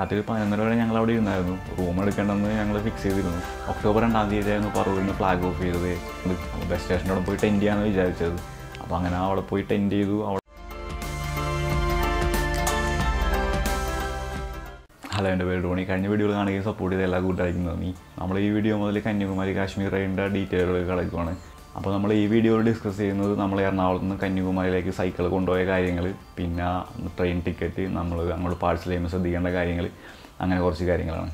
രാത്രി 11 വരെ ഞങ്ങൾ അവിടെ ഇരുന്നായിരുന്നു. റൂം എടുക്കേണ്ടെന്ന് ഞങ്ങൾ ഫിക്സ് ചെയ്തിരുന്നു. ഒക്ടോബർ 2-ാം തീയതിയായിരുന്നു പറവൂരിൽ നിന്ന് ഫ്ലാഗ് ഓഫ് ചെയ്തത്. ബസ് സ്റ്റേഷൻ്റെ അവിടെ പോയി ടെൻറ്റ് ചെയ്യാമെന്ന് വിചാരിച്ചത്. അപ്പോൾ അങ്ങനെ അവിടെ പോയി ടെൻറ്റ് ചെയ്തു. ഹലോ, എൻ്റെ പേര് ഡോണി. കഴിഞ്ഞ വീഡിയോകൾ കാണുകയും സപ്പോർട്ട് ചെയ്ത് എല്ലാ കൂട്ടായിരിക്കും നന്ദി. നമ്മൾ ഈ വീഡിയോ മുതൽ കന്യാകുമാരി കാശ്മീർ റൈഡിൻ്റെ ഡീറ്റെയിലുകൾ കിടക്കുവാണ്. അപ്പോൾ നമ്മൾ ഈ വീഡിയോയിൽ ഡിസ്കസ് ചെയ്യുന്നത് നമ്മൾ എറണാകുളത്ത് നിന്ന് കന്യാകുമാരിയിലേക്ക് സൈക്കിൾ കൊണ്ടുപോയ കാര്യങ്ങൾ, പിന്നെ ട്രെയിൻ ടിക്കറ്റ്, നമ്മൾ അങ്ങോട്ട് പാഴ്സൽ ചെയ്യുമ്പോൾ ശ്രദ്ധിക്കേണ്ട കാര്യങ്ങൾ, അങ്ങനെ കുറച്ച് കാര്യങ്ങളാണ്.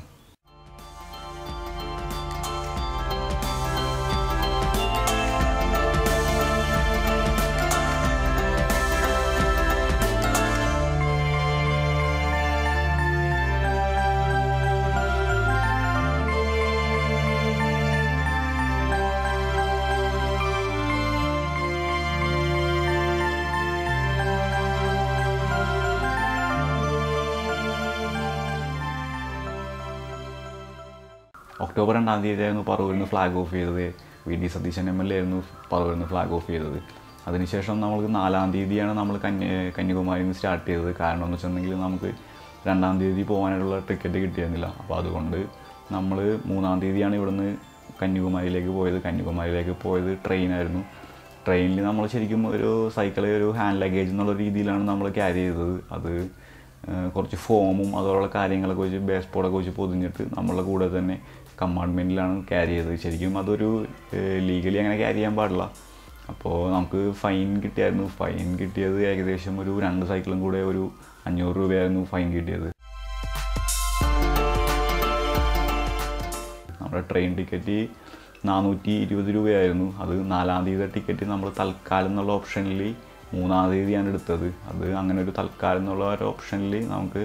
ഒക്ടോബർ 2-ാം തീയതിയായിരുന്നു പറവൂരിൽ നിന്ന് ഫ്ലാഗ് ഓഫ് ചെയ്തത്. VD സതീശൻ MLA ആയിരുന്നു പറവൂരിൽ നിന്ന് ഫ്ലാഗ് ഓഫ് ചെയ്തത്. അതിനുശേഷം നമുക്ക് 4-ാം തീയതിയാണ് നമ്മൾ കന്യാകുമാരിയിൽ നിന്ന് സ്റ്റാർട്ട് ചെയ്തത്. കാരണം എന്ന് വെച്ചിട്ടുണ്ടെങ്കിൽ നമുക്ക് 2-ാം തീയതി പോകാനുള്ള ടിക്കറ്റ് കിട്ടിയിരുന്നില്ല. അപ്പോൾ അതുകൊണ്ട് നമ്മൾ 3-ാം തീയതിയാണ് ഇവിടുന്ന് കന്യാകുമാരിയിലേക്ക് പോയത്. കന്യാകുമാരിയിലേക്ക് പോയത് ട്രെയിനായിരുന്നു. ട്രെയിനിൽ നമ്മൾ ശരിക്കും ഒരു സൈക്കിള് ഒരു ഹാൻഡ് ലഗേജ് എന്നുള്ള രീതിയിലാണ് നമ്മൾ ക്യാരി ചെയ്തത്. അത് കുറച്ച് ഫോമും അതുപോലുള്ള കാര്യങ്ങളൊക്കെ വെച്ച് ബേസ്ബോർഡൊക്കെ വെച്ച് പൊതിഞ്ഞിട്ട് നമ്മളുടെ കൂടെ തന്നെ കമ്പാർട്ട്മെൻറ്റിലാണ് ക്യാരി ചെയ്തത്. ശരിക്കും അതൊരു ലീഗലി അങ്ങനെ ക്യാരി ചെയ്യാൻ പാടില്ല. അപ്പോൾ നമുക്ക് ഫൈൻ കിട്ടിയായിരുന്നു. ഫൈൻ കിട്ടിയത് ഏകദേശം ഒരു 2 സൈക്കിളും കൂടെ ഒരു 500 രൂപയായിരുന്നു ഫൈൻ കിട്ടിയത്. നമ്മുടെ ട്രെയിൻ ടിക്കറ്റ് 420 രൂപയായിരുന്നു. അത് 4-ാം തീയതി ടിക്കറ്റ് നമ്മൾ തൽക്കാലം എന്നുള്ള ഓപ്ഷനിൽ 3-ാം തീയതിയാണ് എടുത്തത്. അത് അങ്ങനെ ഒരു തൽക്കാലം എന്നുള്ള ഒരു ഓപ്ഷനിൽ നമുക്ക്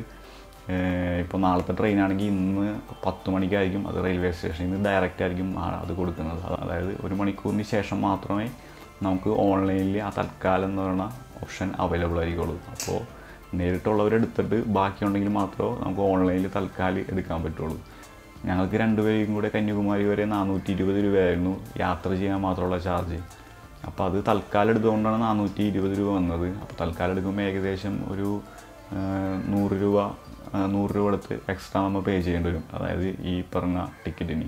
ഇപ്പോൾ നാളത്തെ ട്രെയിനാണെങ്കിൽ ഇന്ന് 10 മണിക്കായിരിക്കും അത് റെയിൽവേ സ്റ്റേഷനിൽ നിന്ന് ഡയറക്റ്റ് ആയിരിക്കും അത് കൊടുക്കുന്നത്. അതായത് 1 മണിക്കൂറിന് ശേഷം മാത്രമേ നമുക്ക് ഓൺലൈനിൽ ആ തൽക്കാലം എന്ന് പറയുന്ന ഓപ്ഷൻ അവൈലബിൾ ആയിരിക്കുള്ളൂ. അപ്പോൾ നേരിട്ടുള്ളവരെടുത്തിട്ട് ബാക്കിയുണ്ടെങ്കിൽ മാത്രമേ നമുക്ക് ഓൺലൈനിൽ തൽക്കാലം എടുക്കാൻ പറ്റുള്ളൂ. ഞങ്ങൾക്ക് 2 പേരും കൂടെ കന്യാകുമാരി വരെ 420 രൂപയായിരുന്നു യാത്ര ചെയ്യാൻ മാത്രമുള്ള ചാർജ്. അപ്പോൾ അത് തൽക്കാലം എടുത്തുകൊണ്ടാണ് 420 രൂപ വന്നത്. അപ്പോൾ തൽക്കാലം എടുക്കുമ്പോൾ ഏകദേശം ഒരു 100 രൂപ എടുത്ത് എക്സ്ട്രാ നമ്മൾ പേ ചെയ്യേണ്ടി വരും. അതായത് ഈ പറഞ്ഞ ടിക്കറ്റിന്.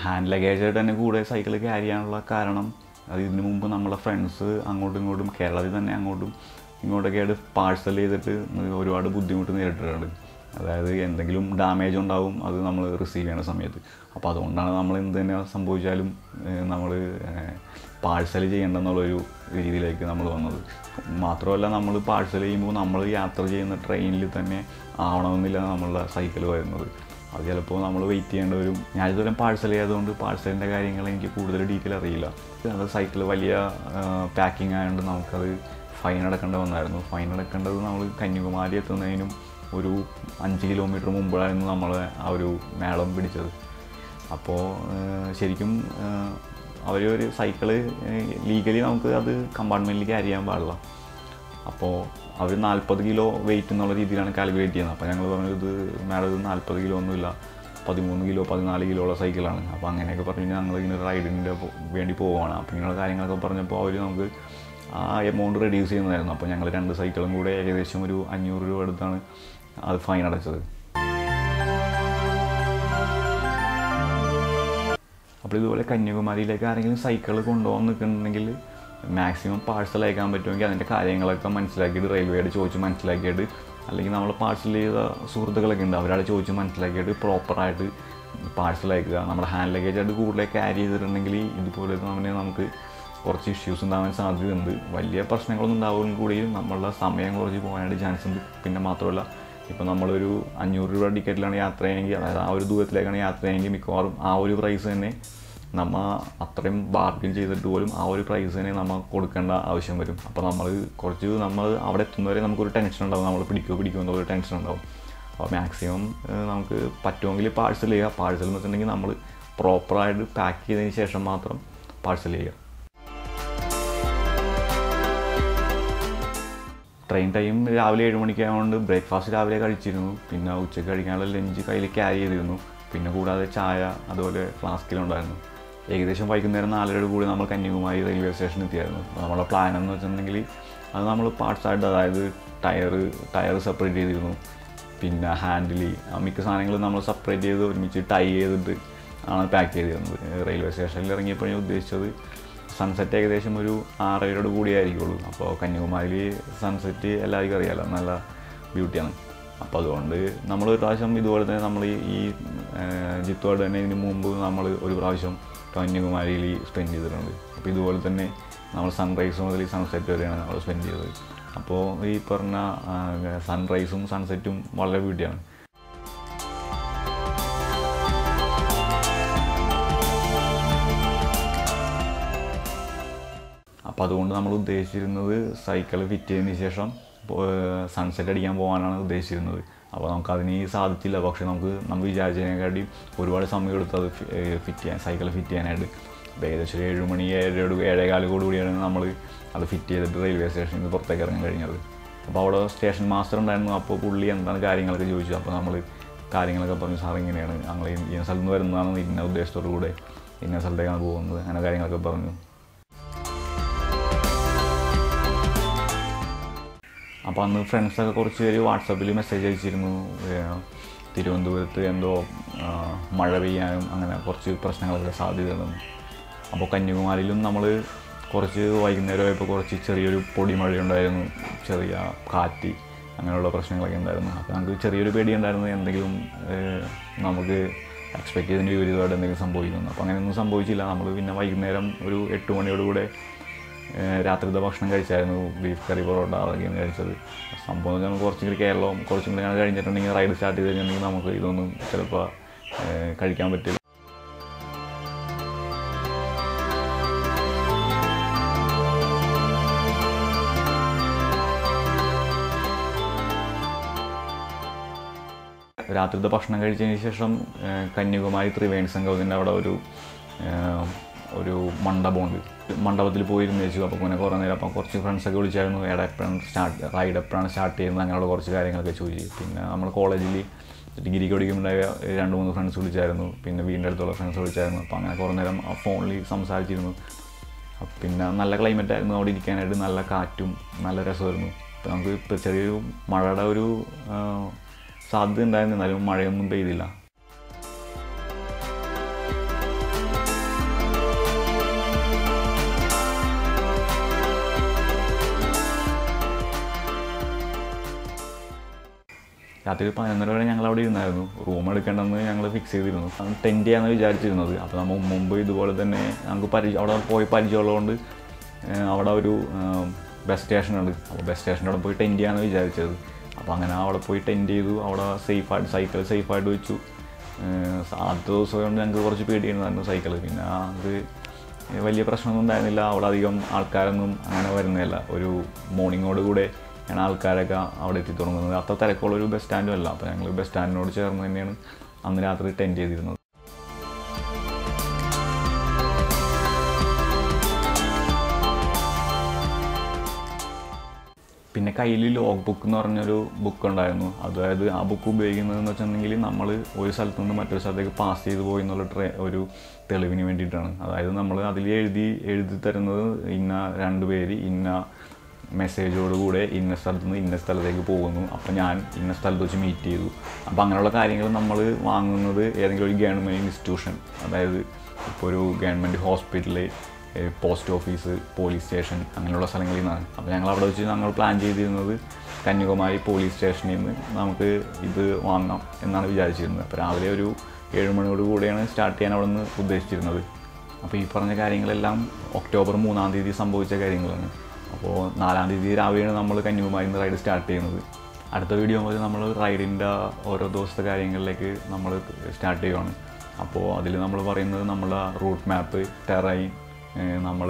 ഹാൻഡ് ലഗേജായിട്ട് തന്നെ കൂടെ സൈക്കിൾ ക്യാരി ചെയ്യാനുള്ള കാരണം അത് ഇതിനു മുമ്പ് നമ്മളെ ഫ്രണ്ട്സ് അങ്ങോട്ടും ഇങ്ങോട്ടും കേരളത്തിൽ തന്നെ അങ്ങോട്ടും ഇങ്ങോട്ടൊക്കെ ആയിട്ട് പാഴ്സൽ ചെയ്തിട്ട് ഒരുപാട് ബുദ്ധിമുട്ട് നേരിട്ടിട്ടുണ്ട്. അതായത് എന്തെങ്കിലും ഡാമേജ് ഉണ്ടാവും അത് നമ്മൾ റിസീവ് ചെയ്യുന്ന സമയത്ത്. അപ്പോൾ അതുകൊണ്ടാണ് നമ്മൾ എന്ത് തന്നെ സംഭവിച്ചാലും നമ്മൾ പാഴ്സൽ ചെയ്യേണ്ടെന്നുള്ളൊരു രീതിയിലേക്ക് നമ്മൾ വന്നത്. മാത്രമല്ല, നമ്മൾ പാഴ്സൽ ചെയ്യുമ്പോൾ നമ്മൾ യാത്ര ചെയ്യുന്ന ട്രെയിനിൽ തന്നെ ആവണമെന്നില്ല നമ്മളുടെ സൈക്കിൾ വരുന്നത്. അത് ചിലപ്പോൾ നമ്മൾ വെയിറ്റ് ചെയ്യേണ്ടി വരും. ഞാനിതുവരെ പാഴ്സൽ ചെയ്യാത്തതുകൊണ്ട് പാഴ്സലിൻ്റെ കാര്യങ്ങൾ എനിക്ക് കൂടുതൽ ഡീറ്റെയിൽ അറിയില്ല. അത് സൈക്കിൾ വലിയ പാക്കിംഗ് ആയതുകൊണ്ട് നമുക്കത് ഫൈൻ അടക്കേണ്ടി വന്നായിരുന്നു. ഫൈൻ അടക്കേണ്ടത് നമ്മൾ കന്യാകുമാരി എത്തുന്നതിനും ഒരു 5 കിലോമീറ്റർ മുമ്പായിരുന്നു നമ്മൾ ആ ഒരു മേളം പിടിച്ചത്. അപ്പോൾ ശരിക്കും ഒരു സൈക്കിള് ലീഗലി നമുക്ക് അത് കമ്പാർട്ട്മെൻറ്റിൽ ക്യാരി ചെയ്യാൻ പാടില്ല. അപ്പോൾ അവർ 40 കിലോ വെയിറ്റ് എന്നുള്ള രീതിയിലാണ് കാൽക്കുലേറ്റ് ചെയ്യുന്നത്. അപ്പോൾ ഞങ്ങൾ പറഞ്ഞു ഇത് മേഡം ഇത് 40 കിലോ ഒന്നുമില്ല, 13 കിലോ 14 കിലോ ഉള്ള സൈക്കിളാണ്. അപ്പോൾ അങ്ങനെയൊക്കെ പറഞ്ഞ് ഞങ്ങളിങ്ങനെ റൈഡിൻ്റെ വേണ്ടി പോവുകയാണ്. അപ്പോൾ ഇങ്ങനെയുള്ള കാര്യങ്ങളൊക്കെ പറഞ്ഞപ്പോൾ അവർ നമുക്ക് ആ എമൗണ്ട് റെഡ്യൂസ് ചെയ്യുന്നതായിരുന്നു. അപ്പോൾ ഞങ്ങൾ 2 സൈക്കിളും കൂടെ ഏകദേശം ഒരു 500 രൂപ എടുത്താണ് അത് ഫൈൻ അടച്ചത്. അപ്പോൾ ഇതുപോലെ കന്യാകുമാരിയിലേക്ക് ആരെങ്കിലും സൈക്കിൾ കൊണ്ടുപോകാൻ നിൽക്കുന്നുണ്ടെങ്കിൽ മാക്സിമം പാഴ്സൽ അയക്കാൻ പറ്റുമെങ്കിൽ അതിൻ്റെ കാര്യങ്ങളൊക്കെ മനസ്സിലാക്കിയിട്ട് റെയിൽവേയോട് ചോദിച്ച് മനസ്സിലാക്കിയിട്ട്, അല്ലെങ്കിൽ നമ്മൾ പാഴ്സൽ ചെയ്ത സുഹൃത്തുക്കളൊക്കെ ഉണ്ട് അവരോട് ചോദിച്ച് മനസ്സിലാക്കിയിട്ട് പ്രോപ്പറായിട്ട് പാഴ്സൽ അയക്കുക. നമ്മുടെ ഹാൻഡ് ലഗേജായിട്ട് കൂടുതൽ ക്യാരി ചെയ്തിട്ടുണ്ടെങ്കിൽ ഇതുപോലെ നമുക്ക് കുറച്ച് ഇഷ്യൂസ് ഉണ്ടാകാൻ സാധ്യതയുണ്ട്. വലിയ പ്രശ്നങ്ങളൊന്നും ഉണ്ടാവുമെങ്കിൽ കൂടിയും നമ്മളുടെ സമയം കുറച്ച് പോകാനായിട്ട് ചാൻസ് ഉണ്ട്. പിന്നെ മാത്രമല്ല, ഇപ്പോൾ നമ്മളൊരു 500 രൂപ ടിക്കറ്റിലാണ് യാത്ര ചെയ്യണമെങ്കിൽ, അതായത് ആ ഒരു ദൂരത്തിലേക്കാണ് യാത്ര ചെയ്യണമെങ്കിൽ മിക്കവാറും ആ ഒരു പ്രൈസ് തന്നെ നമ്മൾ അത്രയും ബാർഗിൻ ചെയ്തിട്ട് പോലും ആ ഒരു പ്രൈസ് തന്നെ നമ്മൾ കൊടുക്കേണ്ട ആവശ്യം വരും. അപ്പോൾ നമ്മൾ അവിടെ എത്തുന്നവരെ നമുക്കൊരു ടെൻഷൻ ഉണ്ടാവും, നമ്മൾ പിടിക്കുമോ എന്നൊരു ടെൻഷൻ ഉണ്ടാവും. അപ്പോൾ മാക്സിമം നമുക്ക് പറ്റുമെങ്കിൽ പാഴ്സൽ ചെയ്യുക. പാഴ്സൽ എന്ന് വെച്ചിട്ടുണ്ടെങ്കിൽ നമ്മൾ പ്രോപ്പറായിട്ട് പാക്ക് ചെയ്തതിന് ശേഷം മാത്രം പാഴ്സൽ ചെയ്യുക. ട്രെയിൻ ടൈം രാവിലെ 7 മണിക്കായതുകൊണ്ട് ബ്രേക്ക്ഫാസ്റ്റ് രാവിലെ കഴിച്ചിരുന്നു. പിന്നെ ഉച്ചയ്ക്ക് കഴിക്കാനുള്ള ലഞ്ച് കയ്യിൽ ക്യാരി ചെയ്തിരുന്നു. പിന്നെ കൂടാതെ ചായ അതുപോലെ ഫ്ലാസ്കിലുണ്ടായിരുന്നു. ഏകദേശം വൈകുന്നേരം 4:30 കൂടി നമ്മൾ കന്യാകുമാരി റെയിൽവേ സ്റ്റേഷനിൽ എത്തിയായിരുന്നു. നമ്മുടെ പ്ലാൻ എന്ന് വെച്ചിട്ടുണ്ടെങ്കിൽ അത് നമ്മൾ പാർട്സായിട്ട്, അതായത് ടയർ സെപ്പറേറ്റ് ചെയ്തിരുന്നു. പിന്നെ ഹാൻഡിൽ, മിക്ക സാധനങ്ങളും നമ്മൾ സെപ്പറേറ്റ് ചെയ്ത് ഒരുമിച്ച് ടൈ ചെയ്തിട്ട് ആണ് പാക്ക് ചെയ്തിരുന്നത്. റെയിൽവേ സ്റ്റേഷനിൽ ഇറങ്ങിയപ്പോൾ ഞാൻ ഉദ്ദേശിച്ചത് സൺസെറ്റ് ഏകദേശം ഒരു 6:30 കൂടിയായിരിക്കുള്ളൂ. അപ്പോൾ കന്യാകുമാരിയിൽ സൺസെറ്റ് എല്ലാവർക്കും അറിയാമല്ലോ, നല്ല ബ്യൂട്ടിയാണ്. അപ്പോൾ അതുകൊണ്ട് നമ്മൾ ഒരു പ്രാവശ്യം ഇതുപോലെ തന്നെ നമ്മൾ ഈ ജിത്തുവായിട്ട് തന്നെ ഇതിന് മുമ്പ് നമ്മൾ ഒരു പ്രാവശ്യം കന്യാകുമാരിയിൽ സ്പെൻഡ് ചെയ്തിട്ടുണ്ട്. അപ്പോൾ ഇതുപോലെ തന്നെ നമ്മൾ സൺറൈസ് മുതൽ സൺസെറ്റ് വരെയാണ് നമ്മൾ സ്പെൻഡ് ചെയ്തത്. അപ്പോൾ ഈ പറഞ്ഞ സൺറൈസും സൺസെറ്റും വളരെ ബ്യൂട്ടിയാണ്. അപ്പോൾ അതുകൊണ്ട് നമ്മൾ ഉദ്ദേശിച്ചിരുന്നത് സൈക്കിൾ ഫിറ്റ് ചെയ്തതിന് ശേഷം സൺസെറ്റ് അടിക്കാൻ പോകാനാണ് ഉദ്ദേശിച്ചിരുന്നത്. അപ്പോൾ നമുക്കതിന് സാധിച്ചില്ല. പക്ഷേ നമ്മൾ വിചാരിച്ചതിനെക്കാട്ടി ഒരുപാട് സമയം എടുത്ത് അത് സൈക്കിൾ ഫിറ്റ് ചെയ്യാനായിട്ട്. അപ്പോൾ ഏകദേശം 7 മണി 7:15 കൂടിയാണ് നമ്മൾ അത് ഫിറ്റ് ചെയ്തിട്ട് റെയിൽവേ സ്റ്റേഷനിൽ നിന്ന് പുറത്തേക്ക് ഇറങ്ങാൻ കഴിഞ്ഞത്. അപ്പോൾ അവിടെ സ്റ്റേഷൻ മാസ്റ്റർ ഉണ്ടായിരുന്നു. അപ്പോൾ പുള്ളി എന്താണ് കാര്യങ്ങളൊക്കെ ചോദിച്ചു. അപ്പോൾ നമ്മൾ കാര്യങ്ങളൊക്കെ പറഞ്ഞു, സാർ ഇങ്ങനെയാണ്, ഞങ്ങൾ ഇന്ന സ്ഥലത്ത് നിന്ന് വരുന്നതാണ്, ഇന്ന ഉദ്ദേശത്തോടു കൂടെ ഇന്ന സ്ഥലത്തേക്കാണ് പോകുന്നത്, അങ്ങനെ കാര്യങ്ങളൊക്കെ പറഞ്ഞു. അപ്പോൾ അന്ന് ഫ്രണ്ട്സൊക്കെ കുറച്ച് പേര് വാട്സാപ്പിൽ മെസ്സേജ് അയച്ചിരുന്നു, തിരുവനന്തപുരത്ത് എന്തോ മഴ പെയ്യാനും അങ്ങനെ കുറച്ച് പ്രശ്നങ്ങളൊക്കെ സാധ്യതയുണ്ടെന്ന്. അപ്പോൾ കന്യാകുമാരിയിലും നമ്മൾ കുറച്ച് വൈകുന്നേരമായപ്പോൾ കുറച്ച് ചെറിയൊരു പൊടിമഴയുണ്ടായിരുന്നു, ചെറിയ കാറ്റ്, അങ്ങനെയുള്ള പ്രശ്നങ്ങളൊക്കെ ഉണ്ടായിരുന്നു. അപ്പോൾ നമുക്ക് ചെറിയൊരു പേടിയുണ്ടായിരുന്നു, എന്തെങ്കിലും നമുക്ക് എക്സ്പെക്റ്റ് ചെയ്തതിൻ്റെ വിപരീതമായിട്ട് എന്തെങ്കിലും സംഭവിക്കുന്നു. അപ്പോൾ അങ്ങനെയൊന്നും സംഭവിച്ചില്ല. നമ്മൾ പിന്നെ വൈകുന്നേരം ഒരു 8 മണിയോടുകൂടെ രാത്രിത്തെ ഭക്ഷണം കഴിച്ചായിരുന്നു. ബീഫ് കറി പൊറോട്ട അതൊക്കെയാണ് കഴിച്ചത്. സംഭവം എന്ന് വെച്ചാൽ കുറച്ചും കൂടി കേരളവും കുറച്ചും കൂടി കഴിഞ്ഞിട്ടുണ്ടെങ്കിൽ റൈഡ് സ്റ്റാർട്ട് ചെയ്ത് കഴിഞ്ഞിട്ടുണ്ടെങ്കിൽ നമുക്ക് ഇതൊന്നും ചിലപ്പോൾ കഴിക്കാൻ പറ്റില്ല. രാത്രിത്തെ ഭക്ഷണം കഴിച്ചതിന് ശേഷം കന്യാകുമാരി ത്രിവേണി സംഗമത്തിൻ്റെ അവിടെ ഒരു മണ്ഡപമുണ്ട്. മണ്ഡപത്തിൽ പോയിരുന്നു വെച്ചു. അപ്പോൾ പിന്നെ കുറേ നേരം അപ്പോൾ കുറച്ച് ഫ്രണ്ട്സൊക്കെ വിളിച്ചായിരുന്നു, റൈഡ് എപ്പോഴാണ് സ്റ്റാർട്ട് ചെയ്യുന്നത്, അങ്ങനെയുള്ള കുറച്ച് കാര്യങ്ങളൊക്കെ ചോദിച്ചു. പിന്നെ നമ്മൾ കോളേജിൽ ഡിഗ്രിക്ക് പഠിക്കുമ്പോഴായ 2-3 ഫ്രണ്ട്സ് വിളിച്ചായിരുന്നു. പിന്നെ വീടിൻ്റെ അടുത്തുള്ള ഫ്രണ്ട്സ് വിളിച്ചായിരുന്നു. അപ്പോൾ അങ്ങനെ കുറേ നേരം ഫോണിൽ സംസാരിച്ചിരുന്നു. പിന്നെ നല്ല ക്ലൈമറ്റ് ആയിരുന്നു അവിടെ ഇരിക്കാനായിട്ട്, നല്ല കാറ്റും നല്ല രസമായിരുന്നു. അപ്പോൾ നമുക്ക് ഇപ്പോൾ ചെറിയൊരു മഴയുടെ ഒരു സാധ്യത ഉണ്ടായിരുന്നു, എന്നാലും മഴയൊന്നും പെയ്തില്ല. രാത്രി 11 വരെ ഞങ്ങൾ അവിടെ ഇരുന്നായിരുന്നു. റൂം എടുക്കേണ്ടെന്ന് ഞങ്ങൾ ഫിക്സ് ചെയ്തിരുന്നു. ടെൻറ്റ് ചെയ്യാമെന്ന് വിചാരിച്ചിരുന്നത്. അപ്പോൾ നമ്മൾ മുമ്പ് ഇതുപോലെ തന്നെ നമുക്ക് അവിടെ പോയി പരിചയമുള്ളതുകൊണ്ട് അവിടെ ഒരു ബസ് സ്റ്റേഷനുണ്ട്. അപ്പോൾ ബസ് സ്റ്റേഷൻ്റെ അവിടെ പോയി ടെൻറ്റ് ചെയ്യാമെന്ന് വിചാരിച്ചത്. അപ്പോൾ അങ്ങനെ അവിടെ പോയി ടെൻറ്റ് ചെയ്തു. അവിടെ സൈക്കിൾ സേഫായിട്ട് വെച്ചു. ആദ്യത്തെ ദിവസം കൊണ്ട് ഞങ്ങൾക്ക് കുറച്ച് പേടിയുണ്ടായിരുന്നു സൈക്കിൾ. പിന്നെ അത് വലിയ പ്രശ്നമൊന്നും ഉണ്ടായിരുന്നില്ല. അവിടെ അധികം ആൾക്കാരൊന്നും അങ്ങനെ വരുന്നില്ല. ഒരു മോർണിംഗോട് കൂടെ ആണ് ആൾക്കാരൊക്കെ അവിടെ എത്തി തുടങ്ങുന്നത്. അത്ര തിരക്കുള്ളൊരു ബസ് സ്റ്റാൻഡും അല്ല. അപ്പോൾ ഞങ്ങൾ ബസ് സ്റ്റാൻഡിനോട് ചേർന്ന് തന്നെയാണ് അന്ന് രാത്രി ടെൻറ്റ് ചെയ്തിരുന്നത്. പിന്നെ കയ്യിൽ ലോഗ് ബുക്ക് എന്ന് പറഞ്ഞൊരു ബുക്ക് ഉണ്ടായിരുന്നു. അതായത് ആ ബുക്ക് ഉപയോഗിക്കുന്നതെന്ന് വെച്ചിട്ടുണ്ടെങ്കിൽ നമ്മൾ ഒരു സ്ഥലത്തു നിന്ന് മറ്റൊരു സ്ഥലത്തേക്ക് പാസ് ചെയ്ത് പോയി എന്നുള്ള ഒരു തെളിവിന് വേണ്ടിയിട്ടാണ്. അതായത് നമ്മൾ അതിൽ എഴുതി തരുന്നത് ഇന്ന 2 പേര് ഇന്ന മെസ്സേജോടുകൂടെ ഇന്ന സ്ഥലത്ത് നിന്ന് ഇന്ന സ്ഥലത്തേക്ക് പോകുന്നു, അപ്പോൾ ഞാൻ ഇന്ന സ്ഥലത്ത് വെച്ച് മീറ്റ് ചെയ്തു. അപ്പോൾ അങ്ങനെയുള്ള കാര്യങ്ങൾ നമ്മൾ വാങ്ങുന്നത് ഏതെങ്കിലും ഒരു ഗവൺമെൻറ് ഇൻസ്റ്റിറ്റ്യൂഷൻ, അതായത് ഇപ്പോൾ ഒരു government hospital, post office, police station അങ്ങനെയുള്ള സ്ഥലങ്ങളിൽ നിന്നാണ്. അപ്പോൾ ഞങ്ങൾ അവിടെ വെച്ച് ഞങ്ങൾ പ്ലാൻ ചെയ്തിരുന്നത് കന്യാകുമാരി പോലീസ് സ്റ്റേഷനിൽ നിന്ന് നമുക്ക് ഇത് വാങ്ങാം എന്നാണ് വിചാരിച്ചിരുന്നത്. അപ്പോൾ രാവിലെ ഒരു 7 മണിയോട് കൂടെയാണ് സ്റ്റാർട്ട് ചെയ്യാൻ അവിടെ നിന്ന് ഉദ്ദേശിച്ചിരുന്നത്. അപ്പോൾ ഈ പറഞ്ഞ കാര്യങ്ങളെല്ലാം ഒക്ടോബർ 3-ാം തീയതി സംഭവിച്ച കാര്യങ്ങളാണ്. അപ്പോൾ 4-ാം തീയതി രാവിലെയാണ് നമ്മൾ കന്യാകുമാരിയിൽ നിന്ന് റൈഡ് സ്റ്റാർട്ട് ചെയ്യുന്നത്. അടുത്ത വീഡിയോ മുതൽ നമ്മൾ റൈഡിൻ്റെ ഓരോ ദിവസത്തെ കാര്യങ്ങളിലേക്ക് നമ്മൾ സ്റ്റാർട്ട് ചെയ്യുകയാണ്. അപ്പോൾ അതിൽ നമ്മൾ പറയുന്നത് നമ്മളെ റൂട്ട് മാപ്പ്, ടെറൈൻ, നമ്മൾ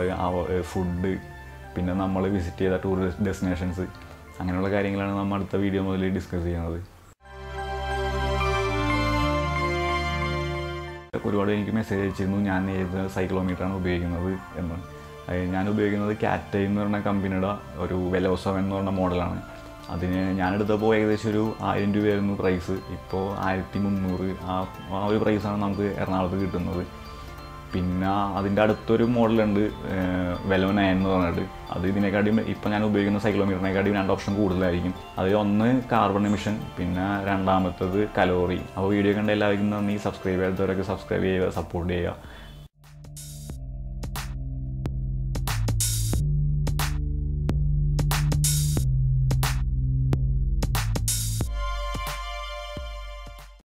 ഫുഡ്, പിന്നെ നമ്മൾ വിസിറ്റ് ചെയ്ത ടൂറിസ്റ്റ് ഡെസ്റ്റിനേഷൻസ്, അങ്ങനെയുള്ള കാര്യങ്ങളാണ് നമ്മൾ അടുത്ത വീഡിയോ മുതൽ ഡിസ്കസ് ചെയ്യുന്നത്. ഒരുപാട് എനിക്ക് മെസ്സേജ് അയച്ചിരുന്നു ഞാൻ ഏത് സൈക്കിളോമീറ്ററാണ് ഉപയോഗിക്കുന്നത് എന്ന്. ഞാൻ ഉപയോഗിക്കുന്നത് കാറ്റൈ എന്ന് പറഞ്ഞ കമ്പനിയുടെ ഒരു വെലോസോ എന്ന് പറഞ്ഞ മോഡലാണ്. അതിന് ഞാനെടുത്തപ്പോൾ ഏകദേശം ഒരു 1000 രൂപയായിരുന്നു പ്രൈസ്. ഇപ്പോൾ 1300 ആ ഒരു പ്രൈസാണ് നമുക്ക് എറണാകുളത്ത് കിട്ടുന്നത്. പിന്നെ അതിൻ്റെ അടുത്തൊരു മോഡലുണ്ട് വെലോ 9 എന്ന് പറഞ്ഞിട്ട്. അത് ഇതിനെക്കാട്ടിയും ഇപ്പം ഞാൻ ഉപയോഗിക്കുന്ന സൈക്ലോമീറ്ററിനെക്കാട്ടിയും 2 ഓപ്ഷൻ കൂടുതലായിരിക്കും. അതിൽ ഒന്ന് കാർബൺ എമിഷൻ, പിന്നെ രണ്ടാമത്തത് കലോറി. അപ്പോൾ വീഡിയോ കണ്ട എല്ലാവർക്കും നന്ദി. സബ്സ്ക്രൈബ് ചെയ്യാത്തവരൊക്കെ സബ്സ്ക്രൈബ് ചെയ്യുക, സപ്പോർട്ട് ചെയ്യുക.